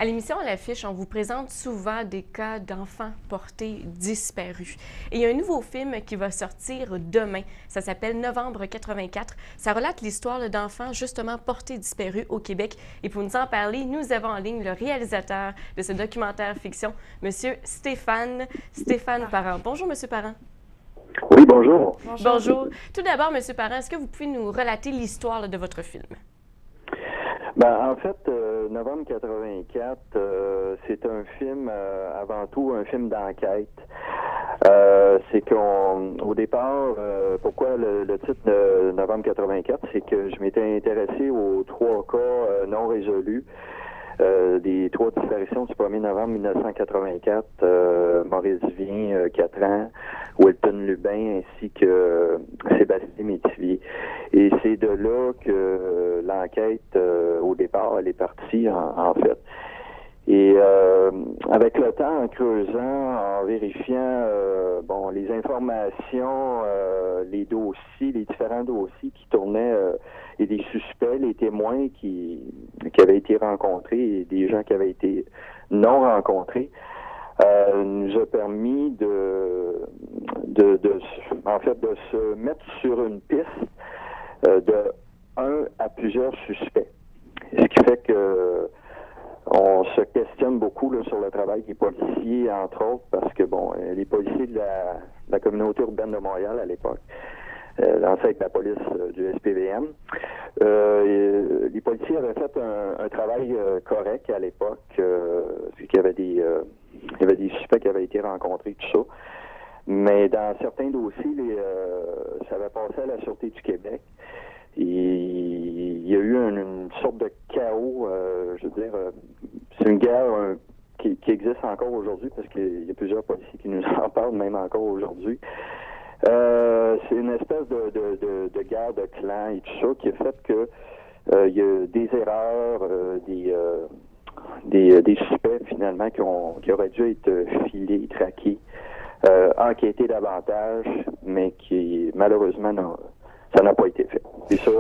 À l'émission À l'affiche, on vous présente souvent des cas d'enfants portés disparus. Et il y a un nouveau film qui va sortir demain. Ça s'appelle Novembre 84. Ça relate l'histoire d'enfants justement portés disparus au Québec. Et pour nous en parler, nous avons en ligne le réalisateur de ce documentaire fiction, Monsieur Stéphane Parent. Bonjour, Monsieur Parent. Oui, bonjour. Bonjour. Tout d'abord, Monsieur Parent, est-ce que vous pouvez nous relater l'histoire de votre film? Ben, en fait, Novembre 84, c'est un film, avant tout, un film d'enquête. C'est qu'au départ, pourquoi le titre de Novembre 84, c'est que je m'étais intéressé aux trois cas non résolus. Des trois disparitions du 1er novembre 1984, Maurice Vien, 4 ans, Wilton Lubin ainsi que Sébastien Métivier. Et c'est de là que l'enquête, au départ, elle est partie, en fait. Et avec le temps, en creusant, en vérifiant les informations, les dossiers, les différents dossiers qui tournaient, et des suspects, les témoins qui avaient été rencontrés et des gens qui avaient été non rencontrés, nous a permis de se mettre sur une piste de un à plusieurs suspects. Ce qui fait que on se questionne beaucoup là, sur le travail des policiers, entre autres, parce que, les policiers de la communauté urbaine de Montréal à l'époque, lancés avec la police du SPVM, les policiers avaient fait un travail correct à l'époque, puis qu'il y avait il y avait des suspects qui avaient été rencontrés, tout ça. Mais dans certains dossiers, ça avait passé à la Sûreté du Québec. Et il y a eu une sorte de chaos, je veux dire, c'est une guerre qui existe encore aujourd'hui, parce qu'il y a plusieurs policiers qui nous en parlent, même encore aujourd'hui. C'est une espèce de guerre de clans et tout ça qui a fait que il y a des erreurs, des suspects finalement qui auraient dû être filés, traqués, enquêtés davantage, mais qui malheureusement ça n'a pas été fait. Et ça,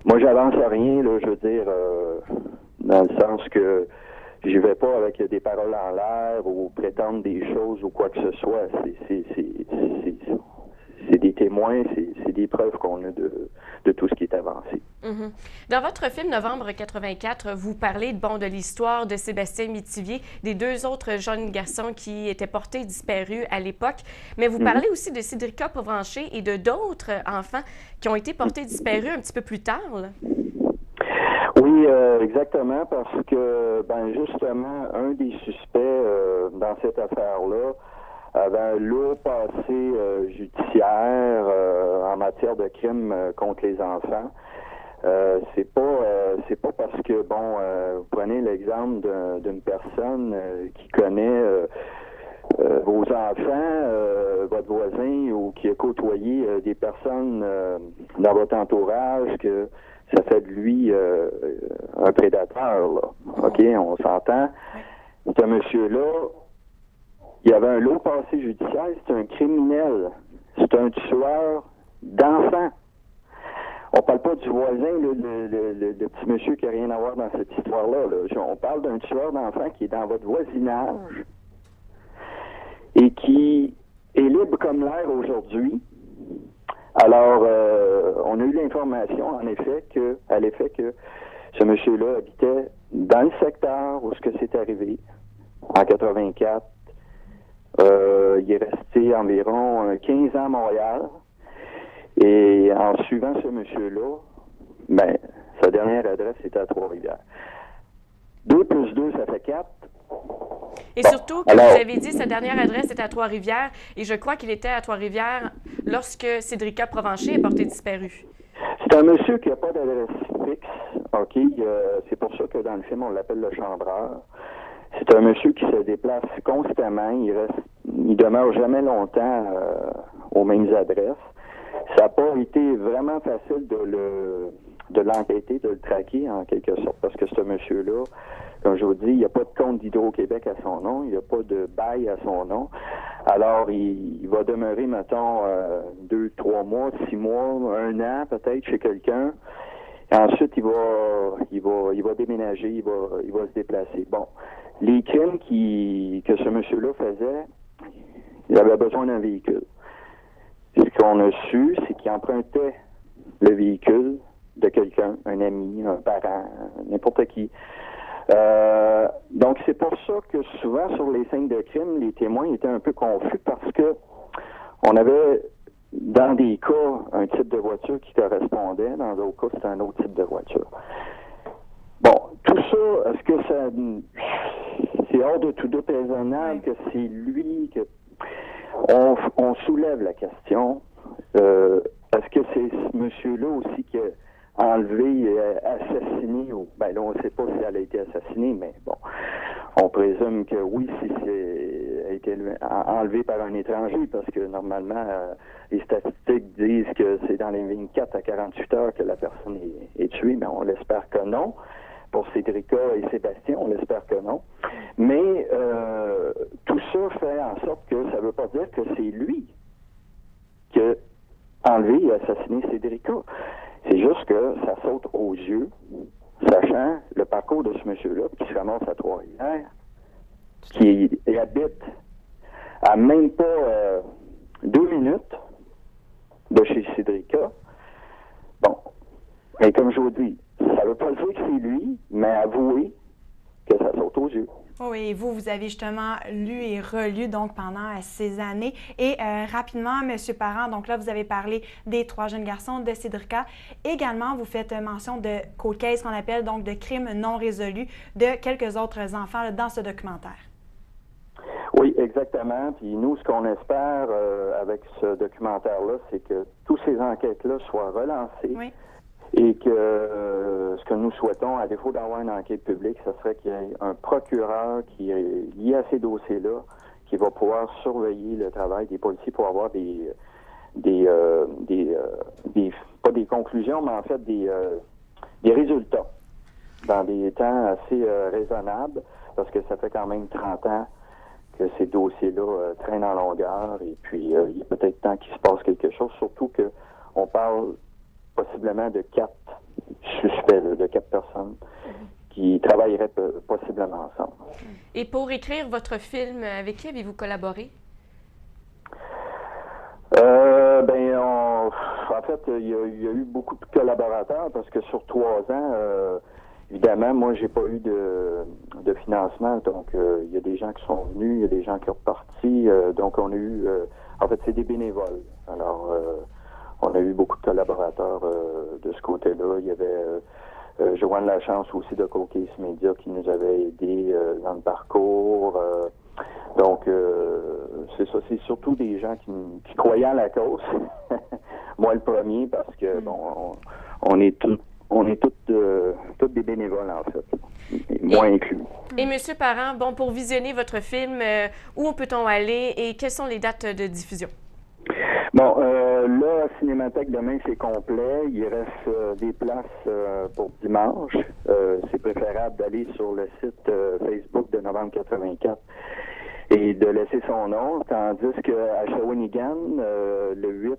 moi j'avance à rien, là, je veux dire, dans le sens que je vais pas avec des paroles en l'air ou prétendre des choses ou quoi que ce soit. C'est des témoins, c'est des preuves qu'on a de tout ce qui est avancé. Mm-hmm. Dans votre film Novembre 84, vous parlez de l'histoire de Sébastien Métivier, des deux autres jeunes garçons qui étaient portés disparus à l'époque, mais vous parlez aussi de Cédrica Provencher et de d'autres enfants qui ont été portés disparus un petit peu plus tard, là. Oui, exactement, parce que, justement, un des suspects dans cette affaire-là avait un lourd passé judiciaire en matière de crimes contre les enfants. C'est pas parce que, vous prenez l'exemple d'une personne qui connaît vos enfants, votre voisin, ou qui a côtoyé des personnes dans votre entourage, que ça fait de lui un prédateur, là. OK, on s'entend. Ce monsieur-là, il avait un lourd passé judiciaire, c'est un criminel, c'est un tueur d'enfants. On parle pas du voisin, le petit monsieur qui n'a rien à voir dans cette histoire-là, là. On parle d'un tueur d'enfants qui est dans votre voisinage et qui est libre comme l'air aujourd'hui. Alors, on a eu l'information, en effet, que ce monsieur-là habitait dans le secteur où ce que c'est arrivé, en 84. Il est resté environ 15 ans à Montréal. Et en suivant ce monsieur-là, sa dernière adresse était à Trois-Rivières. 2 plus 2, ça fait 4. Et surtout, que vous avez dit, sa dernière adresse est à Trois-Rivières, et je crois qu'il était à Trois-Rivières lorsque Cédrica Provencher est portée disparue. C'est un monsieur qui n'a pas d'adresse fixe, OK? C'est pour ça que dans le film, on l'appelle le chambreur. C'est un monsieur qui se déplace constamment, il demeure jamais longtemps aux mêmes adresses. Ça n'a pas été vraiment facile de l'enquêter, de le traquer en quelque sorte, parce que ce monsieur-là, comme je vous dis, il n'y a pas de compte d'Hydro-Québec à son nom, il n'y a pas de bail à son nom. Alors, il va demeurer, mettons, 2, 3 mois, 6 mois, 1 an peut-être chez quelqu'un. Ensuite, il va déménager, il va se déplacer. Bon, les crimes que ce monsieur-là faisait, il avait besoin d'un véhicule. Ce qu'on a su, c'est qu'il empruntait le véhicule de quelqu'un, un ami, un parent, n'importe qui. Donc, c'est pour ça que souvent, sur les scènes de crime, les témoins étaient un peu confus parce que on avait, dans des cas, un type de voiture qui correspondait, dans d'autres cas, c'était un autre type de voiture. Bon, tout ça, est-ce que c'est hors de tout doute raisonnable que c'est lui que... On soulève la question, est-ce que c'est ce monsieur-là aussi qui a enlevé, assassiné, ou ben là on ne sait pas si elle a été assassinée, mais bon, on présume que oui, si c'est a été enlevé par un étranger, parce que normalement les statistiques disent que c'est dans les 24 à 48 heures que la personne est tuée, mais on l'espère que non. Pour Cédrica et Sébastien, on l'espère que non. Mais tout ça fait en sorte que ça ne veut pas dire que c'est lui qui a enlevé et assassiné Cédrica. C'est juste que ça saute aux yeux, sachant le parcours de ce monsieur-là, qui se ramasse à Trois-Rivières, qui habite à même pas 2 minutes de chez Cédrica. Bon, et comme je vous dis, ça ne veut pas dire que c'est lui, mais avouez que ça saute aux yeux. Oui, et vous avez justement lu et relu donc pendant ces années. Et rapidement, M. Parent, donc là, vous avez parlé des 3 jeunes garçons de Cédrica. Également, vous faites mention de cold case qu'on appelle donc de crimes non résolus de quelques autres enfants là, dans ce documentaire. Oui, exactement. Puis nous, ce qu'on espère avec ce documentaire-là, c'est que toutes ces enquêtes-là soient relancées. Oui. Et que ce que nous souhaitons, à défaut d'avoir une enquête publique, ce serait qu'il y ait un procureur qui est lié à ces dossiers-là, qui va pouvoir surveiller le travail des policiers pour avoir pas des conclusions, mais en fait des résultats dans des temps assez raisonnables, parce que ça fait quand même 30 ans que ces dossiers-là traînent en longueur, et puis il y a peut-être temps qu'il se passe quelque chose, surtout qu'on parle possiblement de 4 suspects, de 4 personnes qui travailleraient possiblement ensemble. Et pour écrire votre film, avec qui avez-vous collaboré? En fait, il y a eu beaucoup de collaborateurs parce que sur 3 ans, évidemment, moi, j'ai pas eu de financement. Donc, il y a des gens qui sont venus, il y a des gens qui sont repartis. Donc, on a eu... en fait, c'est des bénévoles. Alors... on a eu beaucoup de collaborateurs de ce côté-là. Il y avait Joanne Lachance aussi de Cold Case Media qui nous avait aidés dans le parcours. Donc, c'est ça. C'est surtout des gens qui croyaient à la cause. Moi, le premier, parce que, bon, on est tous des bénévoles, en fait. Moi inclus. Et M. Parent, bon, pour visionner votre film, où peut-on aller et quelles sont les dates de diffusion? Bon, là, à Cinémathèque, demain, c'est complet. Il reste des places pour dimanche. C'est préférable d'aller sur le site Facebook de Novembre 84 et de laisser son nom, tandis qu'à Shawinigan, le 8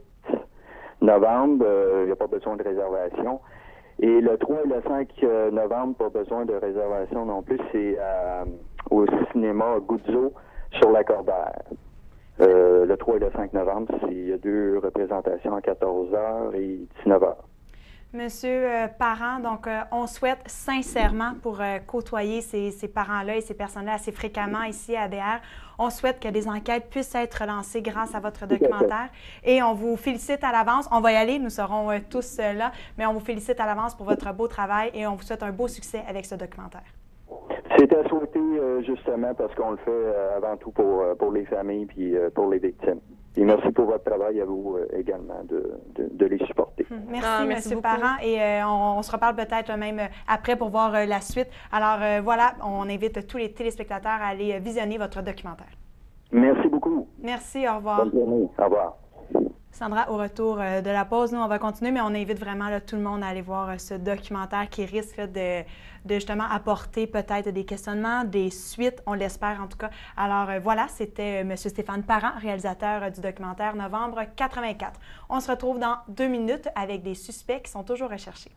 novembre, il n'y a pas besoin de réservation. Et le 3 et le 5 novembre, pas besoin de réservation non plus, c'est au cinéma Guzzo sur la Cordaire. Le 3 et le 5 novembre, il y a 2 représentations à 14h et 19h. Monsieur Parent, donc on souhaite sincèrement pour côtoyer ces parents-là et ces personnes-là assez fréquemment ici à ADR, on souhaite que des enquêtes puissent être lancées grâce à votre documentaire et on vous félicite à l'avance. On va y aller, nous serons tous là, mais on vous félicite à l'avance pour votre beau travail et on vous souhaite un beau succès avec ce documentaire. C'est à souhaiter justement parce qu'on le fait avant tout pour les familles puis pour les victimes. Et merci pour votre travail à vous également de les supporter. Merci, M. Parent. Et on se reparle peut-être même après pour voir la suite. Alors voilà, on invite tous les téléspectateurs à aller visionner votre documentaire. Merci beaucoup. Merci, au revoir. Bonne journée. Au revoir. Sandra, au retour de la pause, nous, on va continuer, mais on invite vraiment là, tout le monde à aller voir ce documentaire qui risque là, de justement apporter peut-être des questionnements, des suites, on l'espère en tout cas. Alors voilà, c'était M. Stéphane Parent, réalisateur du documentaire Novembre 84. On se retrouve dans 2 minutes avec des suspects qui sont toujours recherchés.